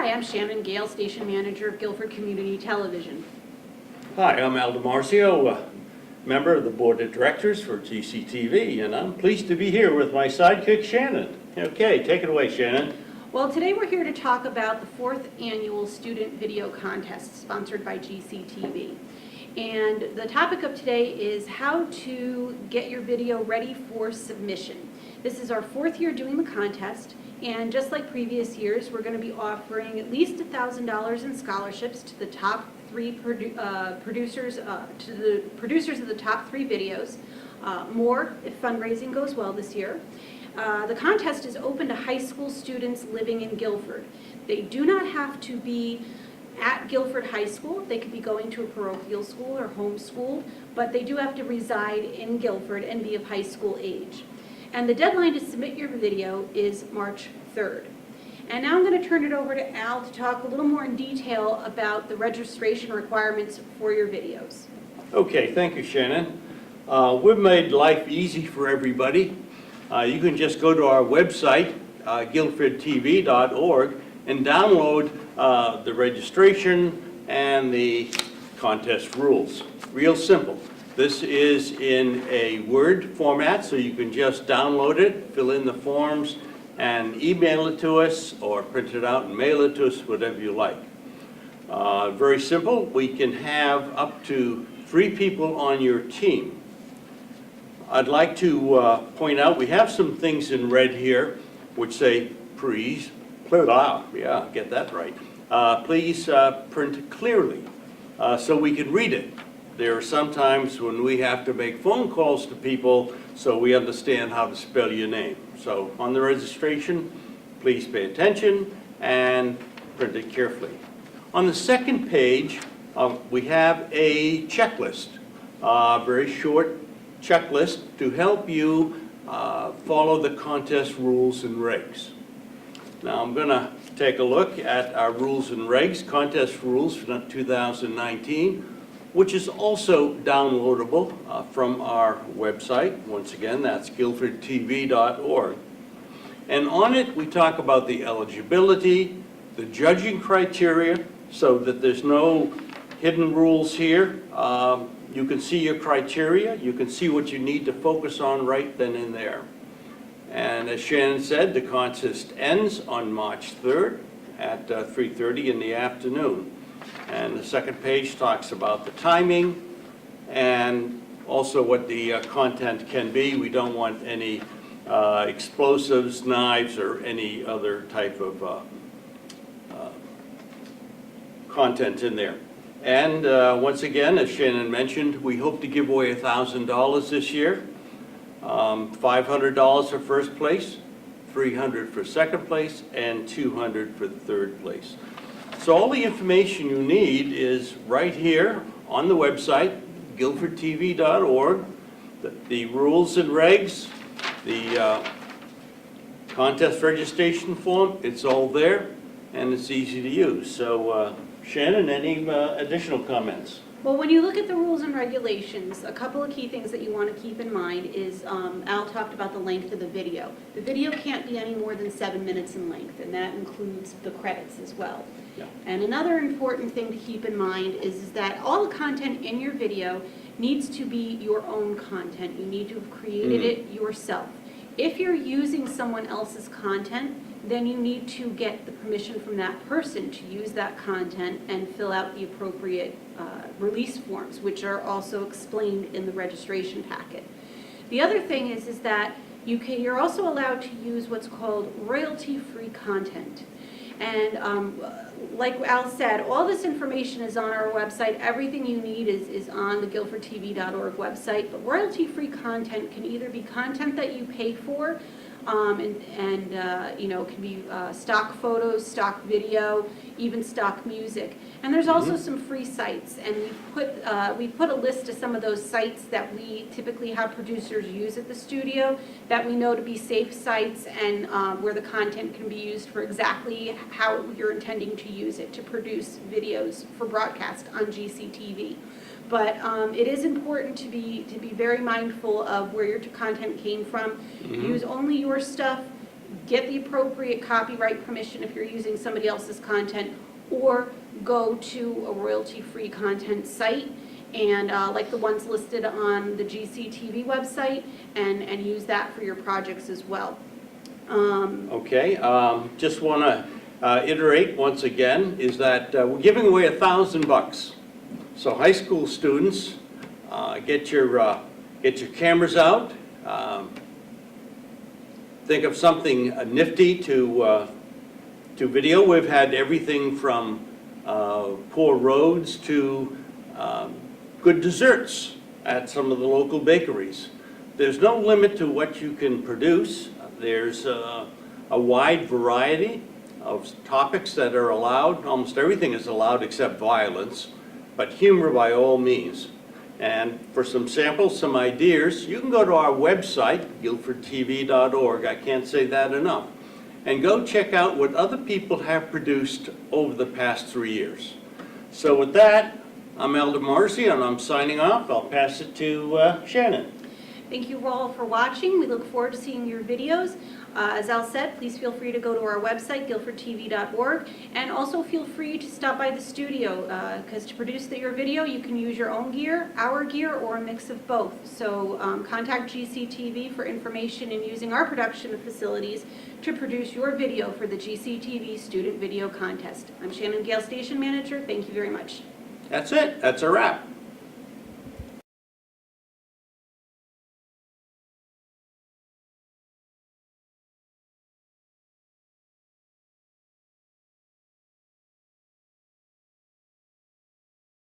Hi, I'm Shannon Gale, Station Manager of Guilford Community Television. Hi, I'm Al DiMarcio, member of the Board of Directors for GCTV, and I'm pleased to be here with my sidekick, Shannon. Okay, take it away, Shannon. Well, today we're here to talk about the 4th Annual Student Video Contest sponsored by GCTV. And the topic of today is how to get your video ready for submission. This is our 4th year doing the contest, and just like previous years, we're going to be offering at least $1,000 in scholarships to the top 3 producers, to the producers of the top 3 videos. More if fundraising goes well this year. The contest is open to high school students living in Guilford. They do not have to be at Guilford High School. They could be going to a parochial school or homeschooled, but they do have to reside in Guilford and be of high school age. And the deadline to submit your video is March 3rd. And now I'm going to turn it over to Al to talk a little more in detail about the registration requirements for your videos. Okay, thank you, Shannon. We've made life easy for everybody. You can just go to our website, guilfordtv.org, and download the registration and the contest rules. Real simple. This is in a Word format, so you can just download it, fill in the forms, and email it to us, or print it out and mail it to us, whatever you like. Very simple. We can have up to 3 people on your team. I'd like to point out, we have some things in red here which say, please, yeah, get that right. Please print clearly so we can read it. There are some times when we have to make phone calls to people so we understand how to spell your name. So on the registration, please pay attention and print it carefully. On the second page, we have a checklist, very short checklist to help you follow the contest rules and regs. Now I'm going to take a look at our rules and regs, contest rules for 2019, which is also downloadable from our website. Once again, that's guilfordtv.org. And on it, we talk about the eligibility, the judging criteria, so that there's no hidden rules here. You can see your criteria. You can see what you need to focus on right then and there. And as Shannon said, the contest ends on March 3rd at 3:30 in the afternoon. And the second page talks about the timing and also what the content can be. We don't want any explosives, knives, or any other type of content in there. And once again, as Shannon mentioned, we hope to give away $1,000 this year. $500 for first place, $300 for second place, and $200 for third place. So all the information you need is right here on the website, guilfordtv.org. The rules and regs, the contest registration form, it's all there, and it's easy to use. So Shannon, any additional comments? Well, when you look at the rules and regulations, a couple of key things that you want to keep in mind is Al talked about the length of the video. The video can't be any more than 7 minutes in length, and that includes the credits as well. Yeah. And another important thing to keep in mind is that all the content in your video needs to be your own content. You need to have created it yourself. If you're using someone else's content, then you need to get the permission from that person to use that content and fill out the appropriate release forms, which are also explained in the registration packet. The other thing is that you're also allowed to use what's called royalty-free content. And like Al said, all this information is on our website. Everything you need is on the guilfordtv.org website. But royalty-free content can either be content that you pay for, you know, it can be stock photos, stock video, even stock music. And there's also some free sites, and we put a list of some of those sites that we typically have producers use at the studio that we know to be safe sites and where the content can be used for exactly how you're intending to use it to produce videos for broadcast on GCTV. But it is important to be very mindful of where your content came from. Use only your stuff. get the appropriate copyright permission if you're using somebody else's content, or go to a royalty-free content site, and like the ones listed on the GCTV website, and use that for your projects as well. Okay, just want to iterate once again, is that we're giving away $1,000. So high school students, get your cameras out. Think of something nifty to video. We've had everything from poor roads to good desserts at some of the local bakeries. There's no limit to what you can produce. There's a wide variety of topics that are allowed. Almost everything is allowed except violence, but humor by all means. And for some samples, some ideas, you can go to our website, guilfordtv.org, I can't say that enough, and go check out what other people have produced over the past 3 years. So with that, I'm Elder Morrissey, and I'm signing off. I'll pass it to Shannon. Thank you all for watching. We look forward to seeing your videos. As Al said, please feel free to go to our website, guilfordtv.org, and also feel free to stop by the studio, because to produce your video, you can use your own gear, our gear, or a mix of both. So contact GCTV for information in using our production facilities to produce your video for the GCTV Student Video Contest. I'm Shannon Gale, Station Manager. Thank you very much. That's it. That's a wrap.